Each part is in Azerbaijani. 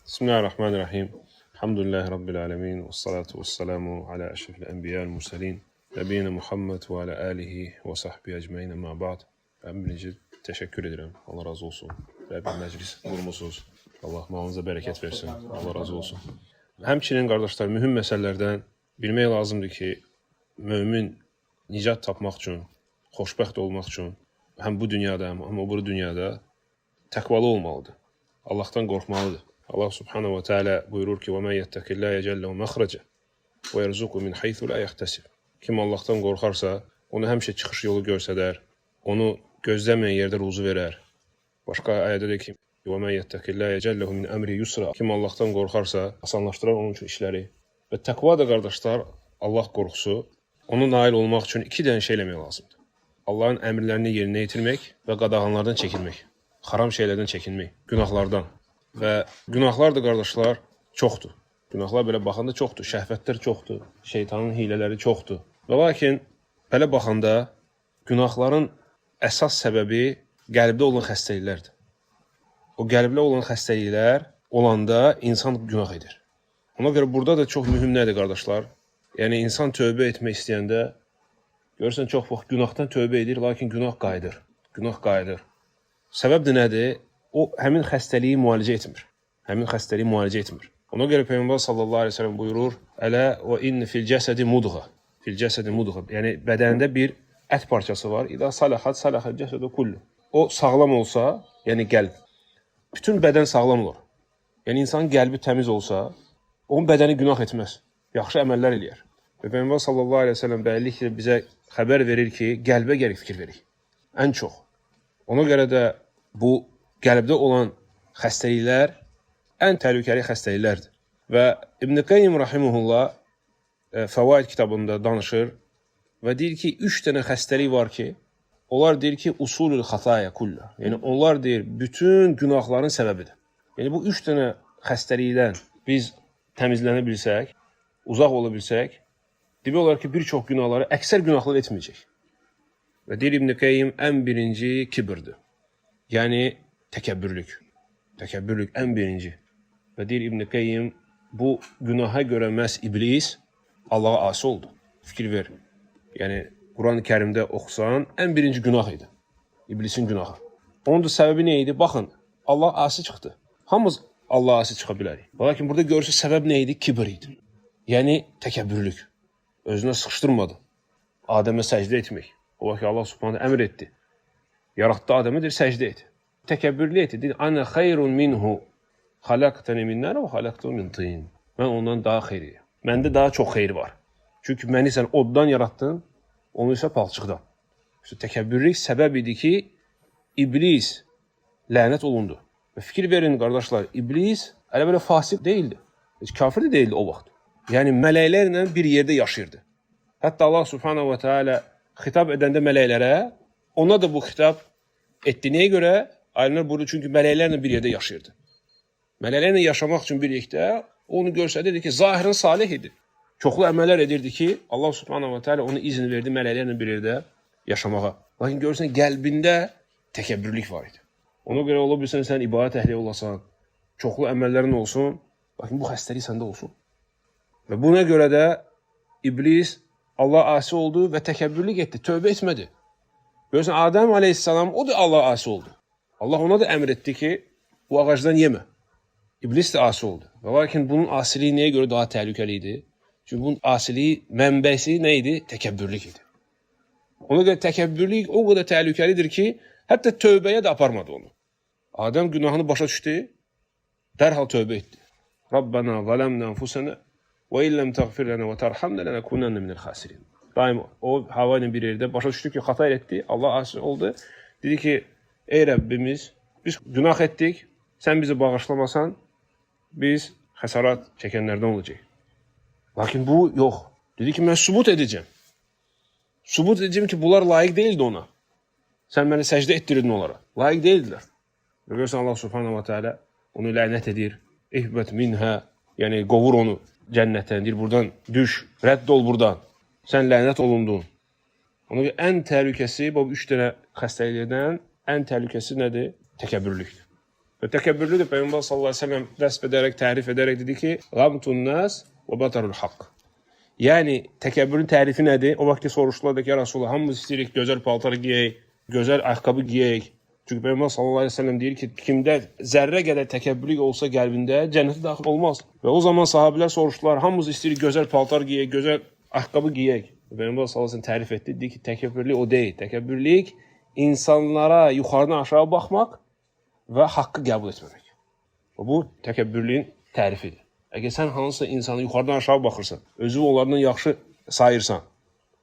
Bismillahirrahmanirrahim. Elhamdülillahi Rabbil alemin. Vessalatu vesselamu ala eşrefil enbiya'l murselin. Nebiyyina Muhammed ve ala alihi ve sahbihi ecmaîn amma ba'd. Ben birinci teşekkür ederim. Allah razı olsun. Rəbbim məclis qurmusuz. Allah malınıza bərəkət versin. Allah razı olsun. Həmçinin qardaşlar, mühüm məsələlərdən bilmək lazımdır ki, mömin nicat tapmaq üçün, xoşbəxt olmaq üçün həm bu dünyada, həm o biri dünyada təqvalı olmalıdır. Allahdan qorxmalıdır. Allah subhanahu wa ta'ala buyurur ki: وَمَنْ يَتَّقِ اللّٰهَ يَجْعَلْ لَهُ مَخْرَجًا وَيَرْزُقْهُ مِنْ حَيْثُ لَا يَحْتَسِبُ. Kim Allahdan qorxarsa, onu həmişə çıxış yolu göstərər, onu gözləməyən yerdə ruzu verər. Başqa ayədə də ki: وَمَنْ يَتَّقِ اللّٰهَ يَجْعَلْ لَهُ مِنْ أَمْرِهِ يُسْرًا. Kim Allahdan qorxarsa, asanlaşdırar onun üçün işləri. Və təqva da qardaşlar, Allah qorxusu, ona nail olmaq üçün iki dənə şey eləmək lazımdır. Allahın əmrlərini yerinə yetirmək və qadağanlardan çəkinmək. Haram şeylərdən çəkinmək, günahlardan. Və günahlar da qardaşlar çoxdur. Günahlar belə baxanda çoxdur, şəhvətlər çoxdur, şeytanın hilələri çoxdur. Və lakin belə baxanda günahların əsas səbəbi qəlbdə olan xəstəliklərdir. O qəlbdə olan xəstəliklər olanda insan günah edir. Ona görə burada da çox mühüm nədir qardaşlar? Yəni insan tövbə etmək istəyəndə görürsən çox vaxt günahdan tövbə edir, lakin günah qayıdır. Günah qayıdır. Səbəb də nədir? O həmin xəstəliyi müalicə etmir. Həmin xəstəliyi müalicə etmir. Ona görə Peyğəmbər sallallahu əleyhi və səlləm buyurur: "Ələ və in fil cəsədi mudğa." Fil cəsədi mudğa. Yəni bədəndə bir ət parçası var. İdə salahat salahal cəsədu kullu. O sağlam olsa, yəni qəlb, bütün bədən sağlam olur. Yəni insanın qəlbi təmiz olsa, onun bədəni günah etməz. Yaxşı əməllər eləyər. Və Peyğəmbər sallallahu əleyhi və səlləm bəlliklə bizə xəbər verir ki, qəlbə gərək fikir verik. Ən çox. Ona görə də bu qəlbdə olan xəstəliklər ən təhlükəli xəstəliklərdir. Və İbn Qayyim rahimehullah Fəvaid kitabında danışır və deyir ki, 3 dənə xəstəlik var ki, onlar deyir ki, usulul xataya kullu. Yəni onlar deyir bütün günahların səbəbidir. Yəni bu 3 dənə xəstəlikdən biz təmizlənə bilsək, uzaq ola bilsək, demək olar ki, bir çox günahları, əksər günahlar etməyəcək. Və deyir İbn Qayyim ən birinci kibirdir. Yəni təkəbbürlük. Təkəbbürlük ən birinci. Və deyir İbn Qayyim, bu günaha görə məhz iblis Allaha asi oldu. Fikir ver. Yəni Quran-ı Kərimdə oxusan, ən birinci günah idi. İblisin günahı. Onun da səbəbi nə idi? Baxın, Allah asi çıxdı. Hamımız Allah asi çıxa bilərik. Lakin burada görürsünüz səbəb nə idi? Kibir idi. Yəni təkəbbürlük. Özünə sıxışdırmadı. Adəmə səcdə etmək. O vaxt Allah subhanahu əmr etdi. Yaratdı Adəmə, deyir, səcdə et. Təkəbbürlü etdi. Deyir, "Ana xeyrun minhu. Xalaqtani min nar və xalaqtahu min tin." Mən ondan daha xeyirliyəm. Məndə daha çox xeyir var. Çünki məni sən oddan yaratdın, onu isə palçıqdan. İşte təkəbbürlük səbəb idi ki, iblis lənət olundu. Və fikir verin qardaşlar, iblis elə belə fasik deyildi. Heç kafir də deyildi o vaxt. Yəni mələklərlə bir yerdə yaşayırdı. Hətta Allah subhanahu wa ta'ala xitab edəndə mələklərə, ona da bu xitab etdi. Nəyə görə? Alimlər buyurdu, çünki mələklərlə bir yerdə yaşayırdı. Mələklərlə yaşamaq üçün birlikdə onu göstərdi ki, zahirən salih idi. Çoxlu əməllər edirdi ki, Allah subhanahu wa ta'ala ona izin verdi mələklərlə bir yerdə yaşamağa. Lakin görürsən, qəlbində təkəbbürlük var idi. Ona görə ola bilsən, sən ibadət əhli olasan, çoxlu əməllərin olsun, lakin bu xəstəlik səndə olsun. Və buna görə də iblis Allah asi oldu və təkəbbürlük etdi, tövbə etmədi. Görürsən, Adəm aleyhissalam, o da Allah asi oldu. Allah ona da əmr etdi ki, bu ağacdan yemə. İblis də asi oldu. Və lakin bunun asiliyi nəyə görə daha təhlükəli idi? Çünki bunun asiliyi, mənbəsi nə idi? Təkəbbürlük idi. Ona görə təkəbbürlük o qədər təhlükəlidir ki, hətta tövbəyə də aparmadı onu. Adəm günahını başa düşdü, dərhal tövbə etdi. Rabbana zalamna anfusana və illəm təğfir lənə və tərhamnə lənəkunənə minəl xasirin. Daim o Hava ilə bir yerdə başa düşdü ki, xata etdi, Allah asi oldu. Dedi ki, ey Rəbbimiz, biz günah etdik, sən bizi bağışlamasan, biz xəsarət çəkənlərdən olacaq. Lakin bu yox. Dedi ki, mən sübut edəcəm. Sübut edəcəm ki, bunlar layiq deyildi ona. Sən məni səcdə etdirirdin onlara. Layiq deyildilər. Və görürsən, Allah subhanahu wa ta'ala onu lənət edir. İhbət minhə, yəni qovur onu cənnətdən. Deyir, buradan düş, rədd ol buradan. Sən lənət olundun. Ona görə ən təhlükəsi, bu 3 dənə xəstəliklərdən ən təhlükəsi nədir? Təkəbbürlükdür. Və Və təkəbbürlü də Peyğəmbər sallallahu əleyhi və səlləm vəsf edərək, tərif edərək dedi ki, "Ghamtun nas və batarul haqq." Yəni təkəbbürün tərifi nədir? O vaxt ki soruşdular ki, ya Rasulullah, hamımız istəyirik gözəl paltar geyək, gözəl ayaqqabı geyək. Çünki Peyğəmbər sallallahu əleyhi və səlləm deyir ki, kimdə zərrə qədər təkəbbürlük olsa qəlbində cənnətə daxil olmaz. Və o zaman sahabelər soruşdular, hamımız istəyirik gözəl paltar geyək, gözəl ayaqqabı geyək. Peyğəmbər sallallahu əleyhi və səlləm tərif etdi, dedi ki, təkəbbürlük o deyil. Təkəbbürlük insanlara yuxarıdan aşağı baxmaq və haqqı qəbul etməmək. Bu təkəbbürlüyün tərifidir. Əgər sən hansısa insanı yuxarıdan aşağı baxırsan, özü onlardan yaxşı sayırsan,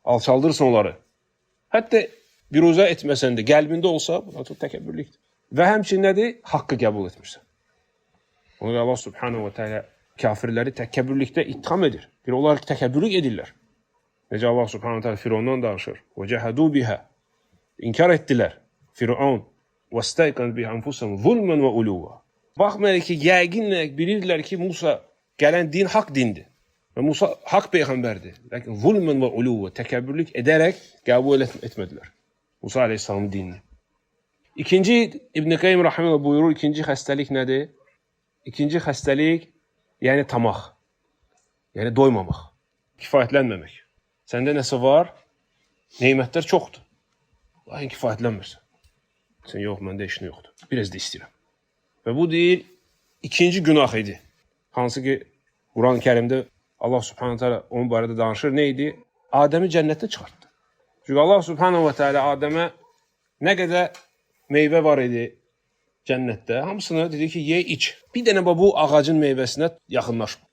alçaldırsan onları, hətta biruzə etməsən də, qəlbində olsa, bu da təkəbbürlükdür. Və həmçinin nədir? Haqqı qəbul etmirsən. Ona görə Allah subhanahu wa ta'ala kafirləri təkəbbürlükdə ittiham edir. Bir onlar təkəbbürlük edirlər. Necə Allah subhanahu wa ta'ala Firondan danışır. وَجَحَدُوا بِهَا İnkar etdilər. Firon وَاسْتَيْقَنَتْ بِهَا أَنْفُسَهُمْ ظُلْمًا وَعُلُوًّا Baxmayaraq ki, yəqinlə bilirdilər ki, Musa gələn din haqq dindir. Və Musa haqq peyğəmbərdir. Lakin zulmən və uluva təkəbbürlük edərək qəbul etmədilər Musa əleyhissalamın dinini. İkinci İbn Qayyim rahimehullah buyurur, ikinci xəstəlik nədir? İkinci xəstəlik yəni tamaq. Yəni doymamaq, kifayətlənməmək. Səndə nəsə var? Nemətlər çoxdur. Lakin kifayətlənmirsən. Sən yox, məndə heç nə yoxdur. Biraz da istəyirəm. Və bu deyil, ikinci günah idi. Hansı ki, Quran-ı Kərimdə Allah subhanahu teala onun barədə danışır. Nə idi? Adəmi cənnətdə çıxartdı. Çünki Allah subhanahu teala Adəmə nə qədər meyvə var idi cənnətdə, hamısını dedi ki, ye, iç. Bir dənə bu ağacın meyvəsinə yaxınlaşma.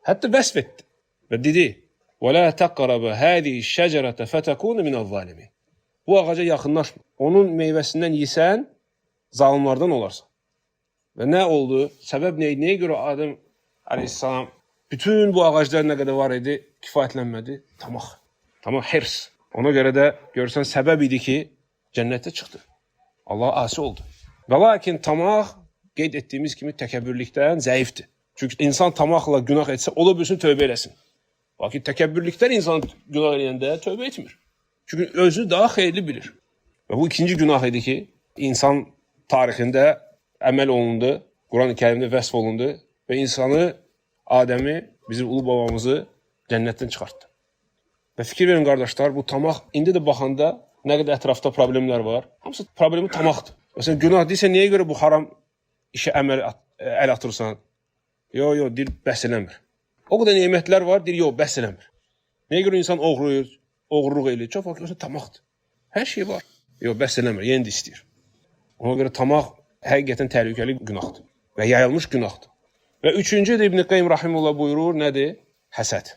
Hətta vəsf etdi və dedi, وَلَا تَقْرَبَ هَذِهِ الشَّجَرَةَ فَتَكُونَ مِنَ الظَّالِمِينَ Bu ağaca yaxınlaşma. Onun meyvəsindən yesən, zalimlardan olarsan. Və nə oldu? Səbəb nə idi? Nəyə görə Adəm əleyhissalam bütün bu ağaclar nə qədər var idi, kifayətlənmədi? Tamaq. Tamaq, hirs. Ona görə də görürsən, səbəb idi ki, cənnətə çıxdı. Allah asi oldu. Və lakin tamaq, qeyd etdiyimiz kimi, təkəbbürlükdən zəifdir. Çünki insan tamaqla günah etsə, o da bilsin tövbə eləsin. Lakin təkəbbürlükdən insan günah eləyəndə tövbə etmir. Çünki özü daha xeyirli bilir. Və bu ikinci günah idi ki, insan tarixində əməl olundu, Quran-ı Kərimdə vəsf olundu və insanı, Adəmi, bizim ulu babamızı cənnətdən çıxartdı. Və fikir verin qardaşlar, bu tamaq, indi də baxanda nə qədər ətrafda problemlər var, hamısı problemi tamaqdır. Məsələn, günah deyirsən, niyə görə bu haram işə əl atırsan? Yox, deyir, bəs eləmir. O qədər nemətlər var, deyir, yox, bəs eləmir. Niyə görə insan oğruyur, oğurluq eləyir? Çox vaxt tamaqdır. Hər şey var. Yox, bəs eləmir, yenə də istəyir. Ona görə tamaq həqiqətən təhlükəli günahdır və yayılmış günahdır. Və üçüncü də İbn Qayyim rahimehullah buyurur, nədir? Həsəd.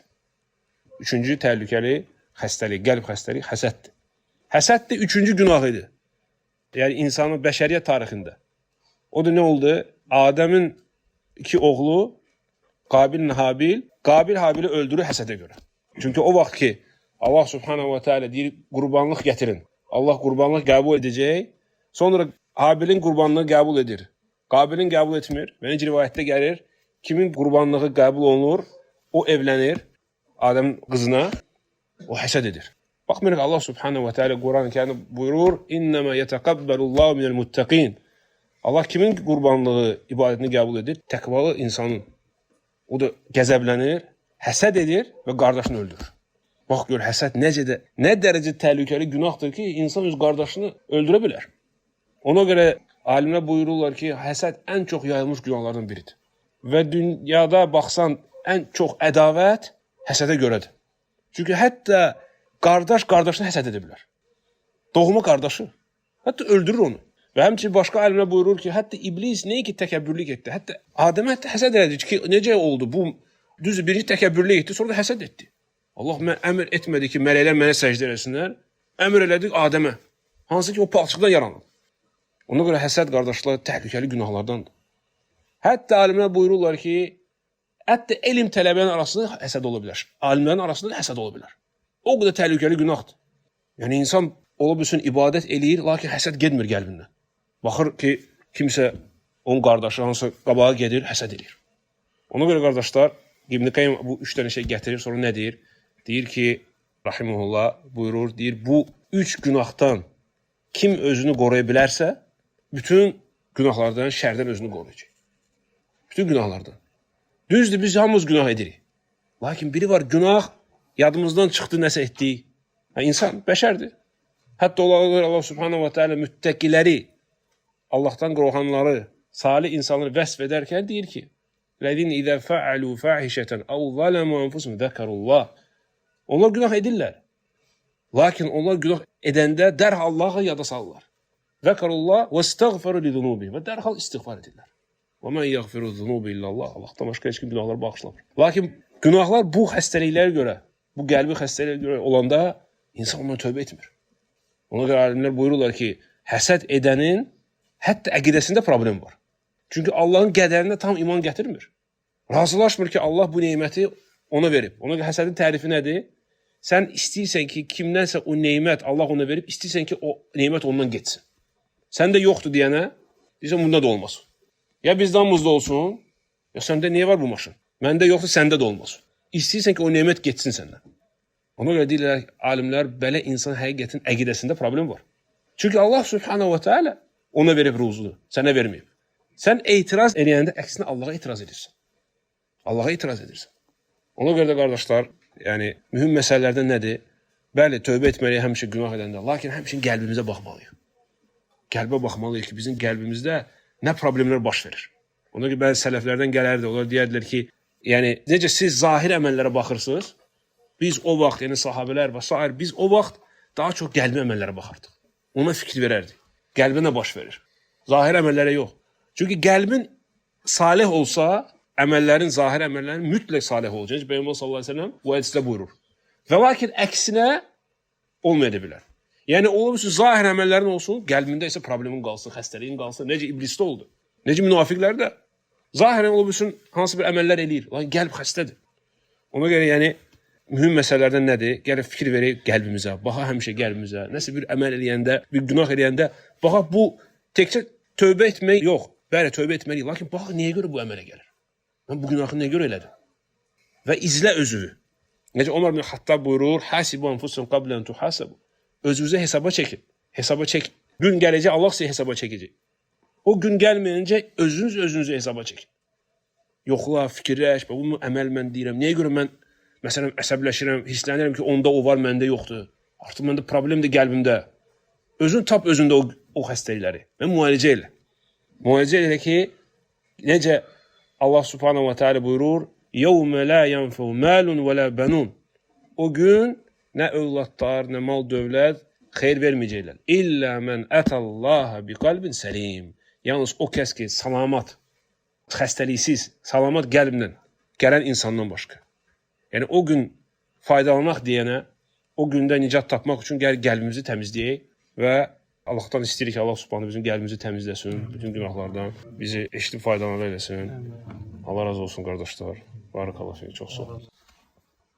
Üçüncü təhlükəli xəstəlik, qəlb xəstəlik həsəddir. Həsəd də üçüncü günah idi. Yəni insanın bəşəriyyət tarixində. O da nə oldu? Adəmin iki oğlu, Qabil Habil, Qabil Habili öldürür həsədə görə. Çünki o vaxt ki, Allah subhanahu wa ta'ala deyir, qurbanlıq gətirin. Allah qurbanlıq qəbul edəcək. Sonra Habilin qurbanlığı qəbul edir. Qabilin qəbul etmir. Və necə rivayətdə gəlir, kimin qurbanlığı qəbul olunur, o evlənir Adəmin qızına, o həsəd edir. Baxmayaraq Allah subhanahu wa ta'ala Quran-ı Kərimdə buyurur, İnnəmə yətəqəbbəlullahu minəl muttəqin. Allah kimin qurbanlığı, ibadətini qəbul edir? Təqvalı insanın. O da qəzəblənir, həsəd edir və qardaşını öldürür. Bax gör, həsəd nə dərəcə təhlükəli günahdır ki, insan öz qardaşını öldürə bilər. Ona görə alimlər buyururlar ki, həsəd ən çox yayılmış günahlardan biridir. Və dünyada baxsan, ən çox ədavət həsədə görədir. Çünki hətta qardaş qardaşını həsəd edə bilər. Doğma qardaşı. Hətta öldürür onu. Və həmçinin başqa alimlər buyurur ki, hətta iblis nəyə ki təkəbbürlük etdi? Hətta Adəmə həsəd elədi ki, necə oldu? Bu düzdür, birinci təkəbbürlük etdi, sonra da həsəd etdi. Allah əmr etmədi ki, mələklər mənə səcdə eləsinlər. Əmr elədi Adəmə. Hansı ki, o palçıqdan yaranır. Ona görə həsəd, qardaşlar, təhlükəli günahlardandır. Hətta alimlər buyururlar ki, hətta elm tələbənin arasında həsəd ola bilər. Alimlərin arasında da həsəd ola bilər. O qədər təhlükəli günahdır. Yəni, insan ola bilsin ibadət eləyir, lakin həsəd gedmir qəlbindən. Baxır ki, kimsə onun qardaşı hansısa qabağa gedir, həsəd edir. Ona görə, qardaşlar, İbn Qayyim bu üç dənə şey gətirir, sonra nə deyir? Deyir ki, rahimehullah buyurur, deyir, bu üç günahdan kim özünü qoruya bilərsə, bütün günahlardan, şərdən özünü qoruyacaq. Bütün günahlardan. Düzdür, biz hamımız günah edirik. Lakin biri var, günah yadımızdan çıxdı, nəsə etdik. İnsan bəşərdir. Hətta Allah subhanahu wa ta'ala müttəqiləri, Allahdan qorxanları, salih insanları vəsf edərkən deyir ki, "Ləzîne izâ fe'alû fâhişeten ev zalemû enfusuhum zekerullah." Onlar günah edirlər. Lakin onlar günah edəndə dərhal Allahı yada salırlar. Zekerullah və istəğfiru li zunubihim və dərhal istiğfar edirlər. Və men yəğfiru zunubi illallah. Allahdan başqa heç kim günahları bağışlamır. Lakin günahlar bu xəstəliklərə görə, bu qəlbi xəstəliyə görə olanda insan ondan tövbə etmir. Ona görə alimlər buyururlar ki, həsəd edənin hətta əqidəsində problem var. Çünki Allahın qədərinə tam iman gətirmir. Razılaşmır ki, Allah bu neməti ona verib. Ona görə həsədin tərifi nədir? Sən istəyirsən ki, kimdənsə o nemət Allah ona verib, istəyirsən ki, o nemət ondan getsin. Səndə yoxdur deyənə, deyirsən, bunda da olmasın. Ya bizdən muzda olsun, ya səndə niyə var bu maşın? Məndə yoxdur, səndə də olmasın. İstəyirsən ki, o nemət getsin səndən. Ona görə deyirlər, alimlər, belə insan həqiqətin əqidəsində problem var. Çünki Allah subhanahu wa ta'ala ona verib ruzunu, sənə verməyib. Sən etiraz edəndə əksinə Allaha etiraz edirsən. Allaha etiraz edirsən. Ona görə də qardaşlar, yəni mühüm məsələlərdən nədir? Bəli, tövbə etməliyik həmişə günah edəndə, lakin həmişə qəlbimizə baxmalıyıq. Qəlbə baxmalıyıq ki, bizim qəlbimizdə nə problemlər baş verir. Ona görə bəzi sələflərdən gələrdi, onlar deyərdilər ki, yəni necə siz zahir əməllərə baxırsınız, biz o vaxt, yəni sahabələr və s. biz o vaxt daha çox qəlbi əməllərə baxardıq. Ona fikir verərdik. Qəlbə nə baş verir? Zahir əməllərə yox. Çünki qəlbin salih olsa, əməllərin, zahir əməllərin mütləq salih olacaq. Peyğəmbər sallallahu əleyhi və səlləm bu hədisdə buyurur. Və lakin əksinə olmaya bilər. Yəni ola bilsin zahir əməllərin olsun, qəlbində isə problemin qalsın, xəstəliyin qalsın. Necə iblisdə oldu? Necə münafiqlərdə? Zahirən ola bilsin hansı bir əməllər eləyir, lakin qəlb xəstədir. Ona görə yəni mühüm məsələlərdən nədir? Gəlib fikir verək qəlbimizə, baxa həmişə qəlbimizə. Nəsə bir əməl eləyəndə, bir günah eləyəndə, baxa bu təkcə tövbə etmək yox. Bəli, tövbə etməliyik, lakin bax niyə görə bu əmələ gəlir? Mən bu günahı niyə görə elədim? Və izlə özünü. Necə Ömər ibn Xattab buyurur, "Hasibu anfusakum qabla an tuhasabu." Özünüzü hesaba çəkin. Hesaba çəkin. Gün gələcək, Allah sizə hesaba çəkəcək. O gün gəlməyincə özünüzü hesaba çəkin. Yoxla, fikirləş, bu əməl mən deyirəm. Niyə görə mən məsələn əsəbləşirəm, hisslənirəm ki, onda o var, məndə yoxdur. Artıq məndə problemdir qəlbimdə. Özün tap özündə o xəstəlikləri. Və müalicə elə. Müalicə elə ki, necə Allah subhanahu wa ta'ala buyurur, "Yevme la yanfu malun ve la banun." O gün nə övladlar, nə mal dövlət xeyir verməyəcəklər. İllə mən ətallaha bi qalbin səlim. Yalnız o kəs ki, salamat, xəstəliksiz, salamat qəlblə gələn insandan başqa. Yəni o gün faydalanmaq deyənə, o gündə nicat tapmaq üçün gəl qəlbimizi təmizləyək və Allahdan istəyirik ki, Allah subhanahu bizim qəlbimizi təmizləsin, bütün günahlardan bizi eşidib faydalanır eləsin. Allah razı olsun qardaşlar. Barakallahu feyk, çox sağ olun.